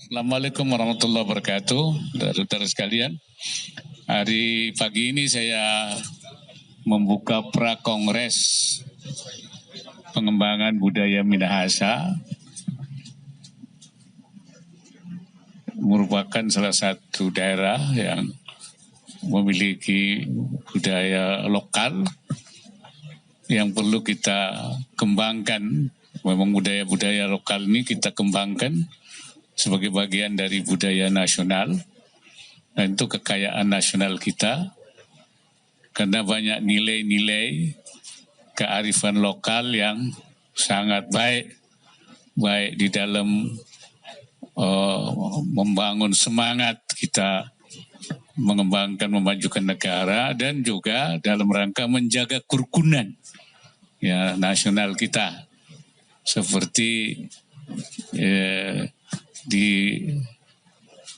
Assalamualaikum warahmatullahi wabarakatuh, saudara-saudara sekalian. Hari pagi ini saya membuka prakongres pengembangan budaya Minahasa, merupakan salah satu daerah yang memiliki budaya lokal yang perlu kita kembangkan. Memang budaya-budaya lokal ini kita kembangkan sebagai bagian dari budaya nasional, dan itu kekayaan nasional kita, karena banyak nilai-nilai kearifan lokal yang sangat baik di dalam membangun semangat kita mengembangkan, memajukan negara, dan juga dalam rangka menjaga kerukunan ya nasional kita, seperti di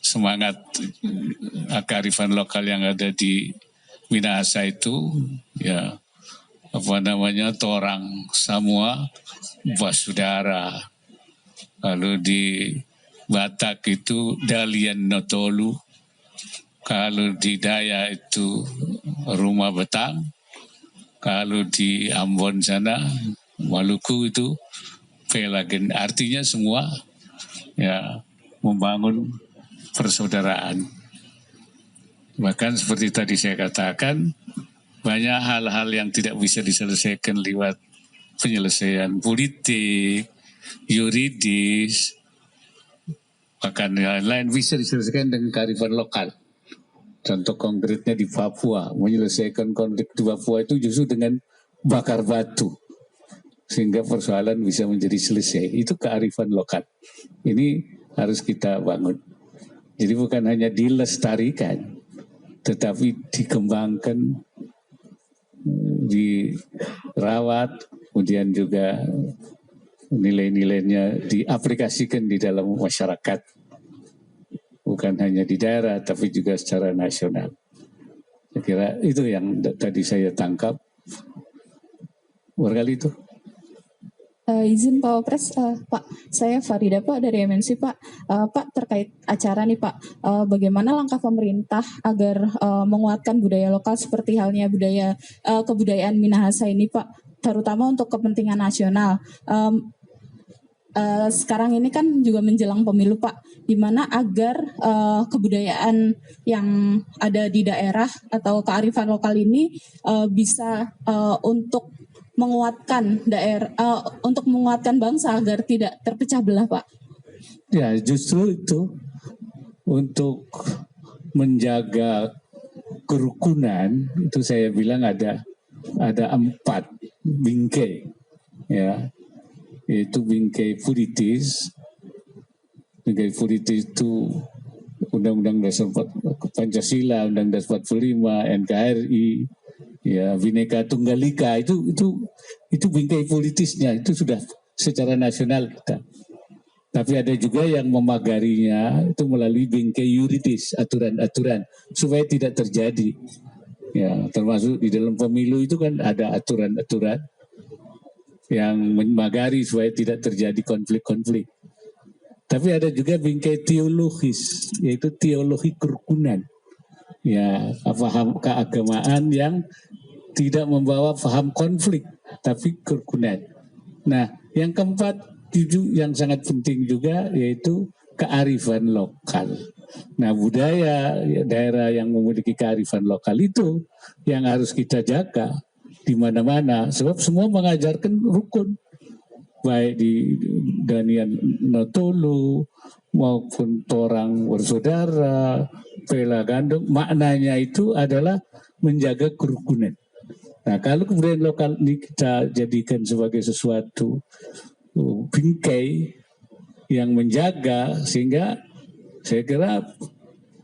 semangat kearifan lokal yang ada di Minahasa itu ya torang semua basudara. Lalu di Batak itu Dalian Notolu, kalau di Daya itu Rumah Betang, kalau di Ambon sana Maluku itu Pelagen. Artinya semua ya membangun persaudaraan. Bahkan seperti tadi saya katakan, banyak hal-hal yang tidak bisa diselesaikan lewat penyelesaian politik, yuridis, bahkan lain-lain bisa diselesaikan dengan kearifan lokal. Contoh konkretnya di Papua, menyelesaikan konflik di Papua itu justru dengan bakar batu, sehingga persoalan bisa menjadi selesai. Itu kearifan lokal. Ini harus kita bangun. Jadi bukan hanya dilestarikan, tetapi dikembangkan, dirawat, kemudian juga nilai-nilainya diaplikasikan di dalam masyarakat. Bukan hanya di daerah, tapi juga secara nasional. Saya kira itu yang tadi saya tangkap. Barangkali itu. Izin Pak Wapres, Pak, saya Farida Pak dari MNC Pak. Pak, terkait acara nih Pak, bagaimana langkah pemerintah agar menguatkan budaya lokal seperti halnya kebudayaan Minahasa ini Pak, terutama untuk kepentingan nasional. Sekarang ini kan juga menjelang pemilu Pak, di mana agar kebudayaan yang ada di daerah atau kearifan lokal ini bisa untuk menguatkan daerah, untuk menguatkan bangsa agar tidak terpecah belah Pak. Ya justru itu untuk menjaga kerukunan itu saya bilang ada 4 bingkai ya, yaitu bingkai politis. Bingkai politis itu Undang-Undang Dasar Pancasila, Undang-Undang Dasar 45, NKRI, ya Bhinneka Tunggal Ika, itu bingkai politisnya, itu sudah secara nasional kita. Tapi ada juga yang memagarinya itu melalui bingkai yuridis, aturan-aturan supaya tidak terjadi. Ya, termasuk di dalam pemilu itu kan ada aturan-aturan yang memagari supaya tidak terjadi konflik-konflik. Tapi ada juga bingkai teologis, yaitu teologi kerukunan. Ya, paham keagamaan yang tidak membawa paham konflik, tapi kerukunan. Nah, yang keempat yang sangat penting juga yaitu kearifan lokal. Nah, budaya daerah yang memiliki kearifan lokal itu yang harus kita jaga di mana-mana, sebab semua mengajarkan rukun, baik di Danian Notolu maupun Torang Bersaudara, Pela Gandung, maknanya itu adalah menjaga kerukunan. Nah, kalau kebudayaan lokal ini kita jadikan sebagai sesuatu bingkai yang menjaga, sehingga saya kira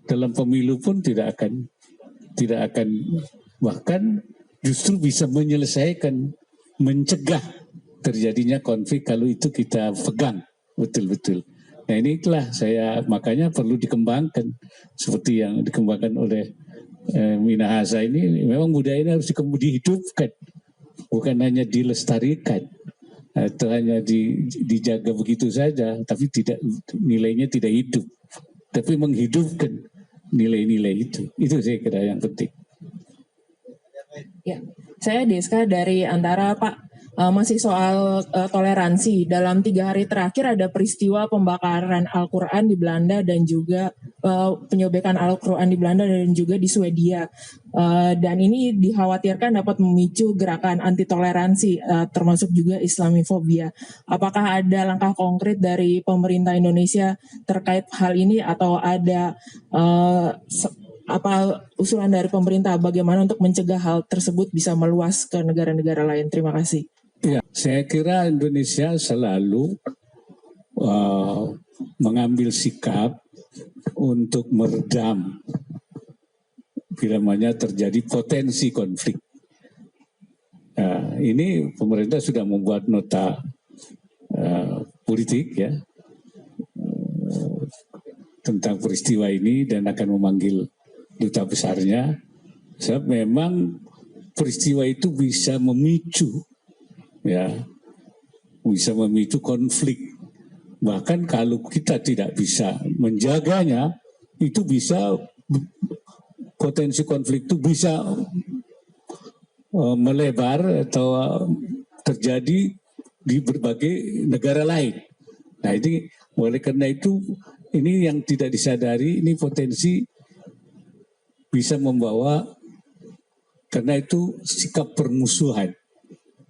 dalam pemilu pun tidak akan bahkan justru bisa menyelesaikan, mencegah terjadinya konflik kalau itu kita pegang betul-betul. Nah, inilah makanya perlu dikembangkan seperti yang dikembangkan oleh Minahasa ini. Memang budaya ini harus dihidupkan, bukan hanya dilestarikan. atau hanya dijaga begitu saja, tapi tidak, nilainya tidak hidup, tapi menghidupkan nilai-nilai itu. Itu saya kira yang penting. Ya, saya Deska dari Antara, Pak. Masih soal toleransi. Dalam 3 hari terakhir ada peristiwa pembakaran Al-Quran di Belanda dan juga penyobekan Al-Quran di Belanda dan juga di Swedia. Dan ini dikhawatirkan dapat memicu gerakan anti toleransi, termasuk juga Islamofobia. Apakah ada langkah konkret dari pemerintah Indonesia terkait hal ini atau ada apa usulan dari pemerintah bagaimana untuk mencegah hal tersebut bisa meluas ke negara-negara lain? Terima kasih. Ya, saya kira Indonesia selalu mengambil sikap untuk meredam bila mana terjadi potensi konflik. Ini pemerintah sudah membuat nota politik ya tentang peristiwa ini dan akan memanggil duta besarnya. Sebab memang peristiwa itu bisa memicu konflik. Bahkan kalau kita tidak bisa menjaganya, itu bisa potensi konflik itu bisa melebar atau terjadi di berbagai negara lain. Nah ini oleh karena itu ini yang tidak disadari, ini potensi bisa membawa, karena itu sikap permusuhan.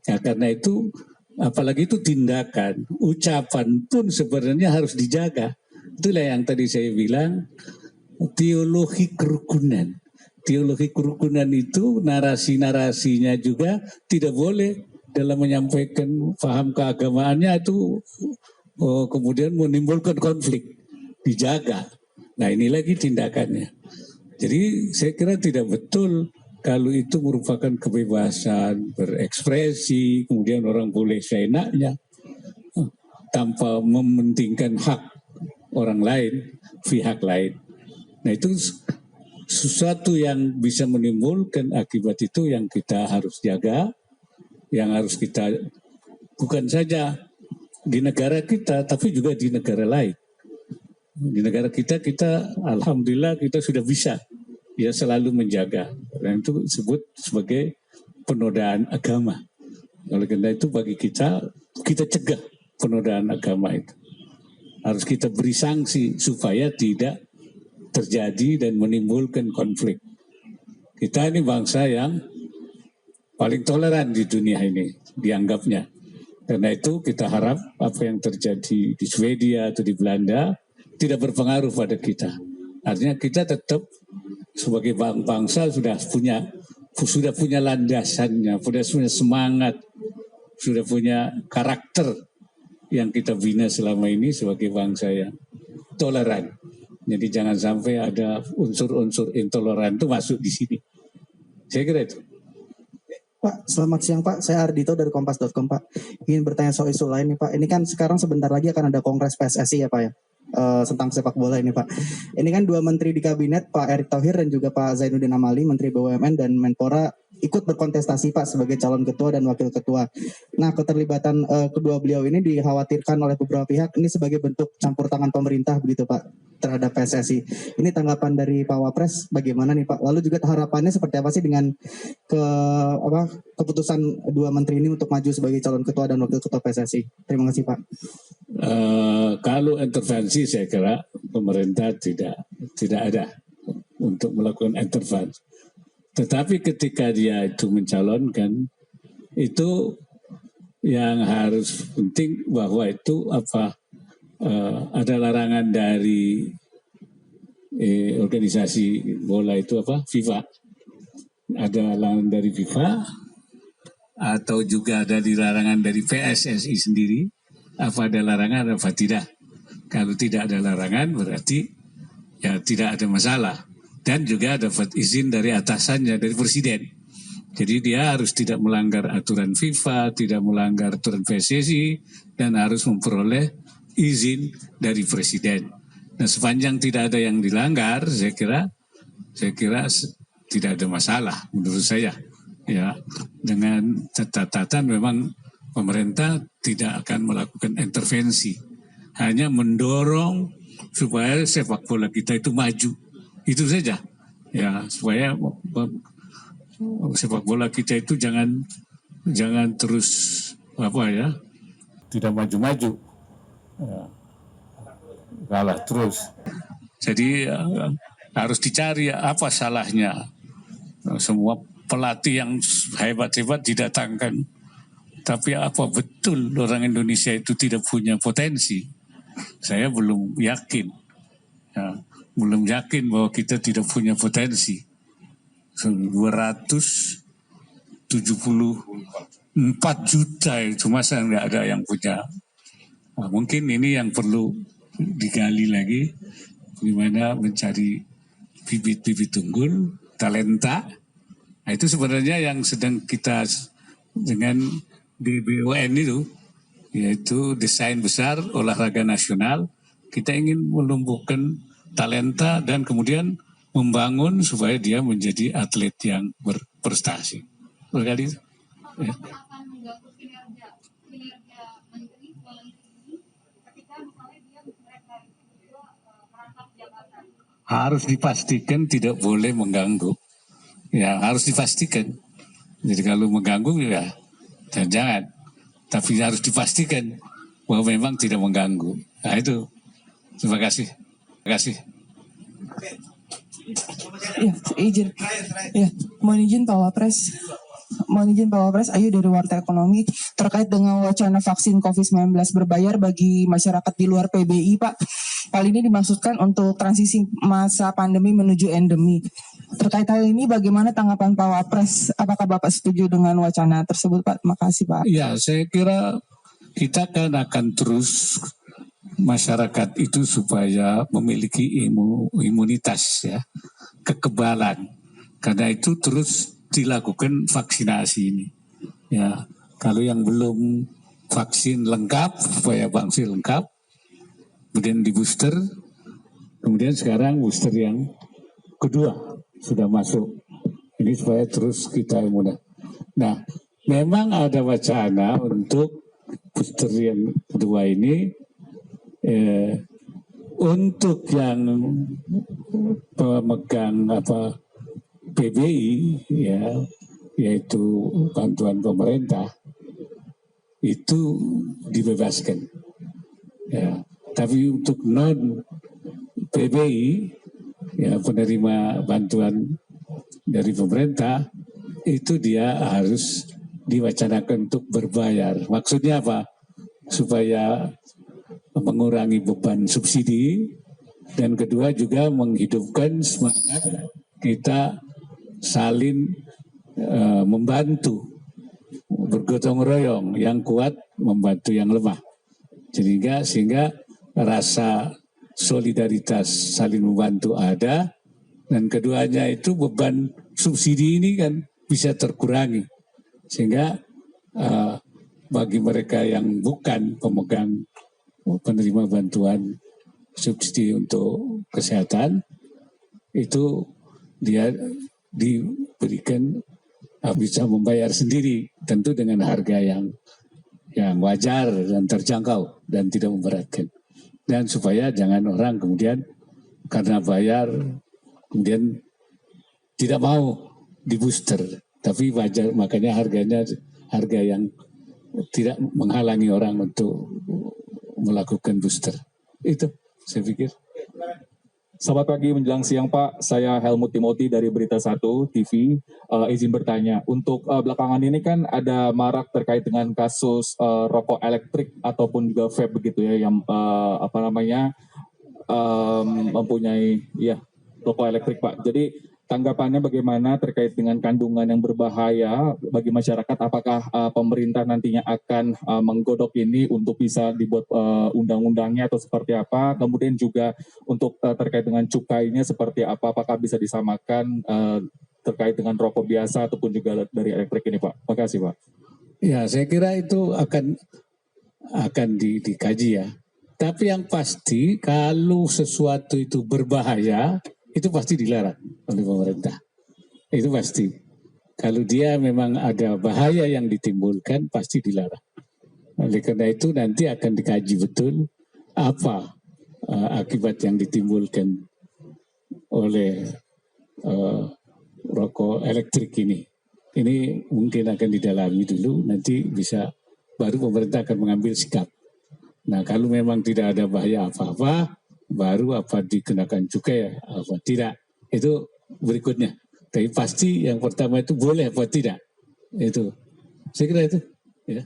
Ya, karena itu apalagi itu tindakan, ucapan pun sebenarnya harus dijaga. Itulah yang tadi saya bilang, teologi kerukunan. Teologi kerukunan itu narasi-narasinya juga tidak boleh dalam menyampaikan paham keagamaannya itu kemudian menimbulkan konflik. Dijaga. Nah ini lagi tindakannya. Jadi saya kira tidak betul kalau itu merupakan kebebasan berekspresi, kemudian orang boleh seenaknya tanpa mementingkan hak orang lain, pihak lain. Nah itu sesuatu yang bisa menimbulkan akibat itu yang kita harus jaga, yang harus kita bukan saja di negara kita, tapi juga di negara lain. Di negara kita alhamdulillah kita sudah bisa ya selalu menjaga, dan itu disebut sebagai penodaan agama. Oleh karena itu bagi kita cegah penodaan agama itu. Harus kita beri sanksi supaya tidak terjadi dan menimbulkan konflik. Kita ini bangsa yang paling toleran di dunia ini dianggapnya. Karena itu kita harap apa yang terjadi di Swedia atau di Belanda tidak berpengaruh pada kita. Artinya kita tetap sebagai bangsa sudah punya landasannya, sudah punya semangat, sudah punya karakter yang kita bina selama ini sebagai bangsa yang toleran. Jadi jangan sampai ada unsur-unsur intoleran itu masuk di sini. Saya kira itu. Pak, selamat siang Pak. Saya Ardito dari Kompas.com Pak. Ingin bertanya soal isu lain nih Pak. Ini kan sekarang sebentar lagi akan ada Kongres PSSI ya Pak ya. Tentang sepak bola ini Pak. Ini kan 2 menteri di kabinet, Pak Erick Thohir dan juga Pak Zainuddin Amali, Menteri BUMN dan Menpora ikut berkontestasi Pak sebagai calon ketua dan wakil ketua. Nah keterlibatan kedua beliau ini dikhawatirkan oleh beberapa pihak ini sebagai bentuk campur tangan pemerintah begitu Pak terhadap PSSI. Ini tanggapan dari Pak Wapres bagaimana nih Pak? Lalu juga harapannya seperti apa sih dengan keputusan 2 menteri ini untuk maju sebagai calon ketua dan wakil ketua PSSI? Terima kasih Pak. Kalau intervensi saya kira pemerintah tidak ada untuk melakukan intervensi. Tetapi ketika dia itu mencalonkan, itu yang harus penting bahwa itu ada larangan dari organisasi bola itu FIFA. Ada larangan dari FIFA atau juga ada larangan dari PSSI sendiri. Apa ada larangan apa tidak? Kalau tidak ada larangan berarti ya tidak ada masalah. Dan juga dapat izin dari atasannya, dari presiden. Jadi dia harus tidak melanggar aturan FIFA, tidak melanggar aturan PSSI, dan harus memperoleh izin dari presiden. Nah sepanjang tidak ada yang dilanggar, saya kira tidak ada masalah menurut saya. Ya, dengan catatan memang pemerintah tidak akan melakukan intervensi, hanya mendorong supaya sepak bola kita itu maju. Itu saja. Ya, supaya sepak bola kita itu jangan terus tidak maju-maju, kalah terus. Jadi harus dicari apa salahnya. Semua pelatih yang hebat-hebat didatangkan, tapi apa betul orang Indonesia itu tidak punya potensi? Saya belum yakin. Ya, belum yakin bahwa kita tidak punya potensi. 274 juta itu masa nggak ada yang punya. Nah, mungkin ini yang perlu digali lagi, bagaimana mencari bibit-bibit unggul, talenta. Nah, itu sebenarnya yang sedang kita dengan DBON itu, yaitu Desain Besar Olahraga Nasional. Kita ingin menumbuhkan talenta dan kemudian membangun supaya dia menjadi atlet yang berprestasi. Berkali ya. Harus dipastikan tidak boleh mengganggu. Ya, harus dipastikan. Jadi kalau mengganggu ya jangan. Tapi harus dipastikan bahwa memang tidak mengganggu. Nah itu. Terima kasih. Terima kasih. Ya, mohon izin Pak Wapres. Ayu dari Warta Ekonomi terkait dengan wacana vaksin COVID-19 berbayar bagi masyarakat di luar PBI, Pak. Hal ini dimaksudkan untuk transisi masa pandemi menuju endemi. Terkait hal ini, bagaimana tanggapan Pak Wapres? Apakah Bapak setuju dengan wacana tersebut, Pak? Terima kasih, Pak. Ya, saya kira kita akan terus masyarakat itu supaya memiliki imunitas, ya, kekebalan. Karena itu terus dilakukan vaksinasi ini. Ya, kalau yang belum vaksin lengkap supaya vaksin lengkap, kemudian di booster, kemudian sekarang booster yang kedua sudah masuk. Ini supaya terus kita imun. Nah, memang ada wacana untuk booster yang kedua ini untuk yang pemegang PBI, ya, yaitu bantuan pemerintah, itu dibebaskan. Ya, tapi untuk non PBI, ya, penerima bantuan dari pemerintah, itu dia harus diwacanakan untuk berbayar. Maksudnya apa? Supaya mengurangi beban subsidi, dan kedua juga menghidupkan semangat kita saling membantu, bergotong royong, yang kuat membantu yang lemah, sehingga rasa solidaritas saling membantu ada, dan keduanya itu beban subsidi ini kan bisa terkurangi, sehingga bagi mereka yang bukan pemegang penerima bantuan subsidi untuk kesehatan, itu dia diberikan bisa membayar sendiri, tentu dengan harga yang wajar dan terjangkau dan tidak memberatkan. Dan supaya jangan orang kemudian karena bayar kemudian tidak mau di booster, tapi wajar, makanya harganya harga yang tidak menghalangi orang untuk melakukan booster. Itu saya pikir. Selamat pagi menjelang siang Pak, saya Helmut Timothy dari Berita 1 TV. Izin bertanya, untuk belakangan ini kan ada marak terkait dengan kasus rokok elektrik ataupun juga vape begitu ya, yang mempunyai rokok elektrik Pak. Jadi tanggapannya bagaimana terkait dengan kandungan yang berbahaya bagi masyarakat? Apakah pemerintah nantinya akan menggodok ini untuk bisa dibuat undang-undangnya atau seperti apa? Kemudian juga untuk terkait dengan cukainya seperti apa? Apakah bisa disamakan terkait dengan rokok biasa ataupun juga dari elektrik ini Pak? Terima kasih Pak. Ya, saya kira itu akan dikaji ya. Tapi yang pasti kalau sesuatu itu berbahaya, itu pasti dilarang oleh pemerintah. Itu pasti. Kalau dia memang ada bahaya yang ditimbulkan, pasti dilarang. Oleh karena itu nanti akan dikaji betul apa akibat yang ditimbulkan oleh rokok elektrik ini. Ini mungkin akan didalami dulu, nanti bisa baru pemerintah akan mengambil sikap. Nah, kalau memang tidak ada bahaya apa-apa, baru apa dikenakan cukai, apa tidak. Itu berikutnya. Tapi pasti yang pertama itu boleh apa tidak. Itu. Saya kira itu. Ya.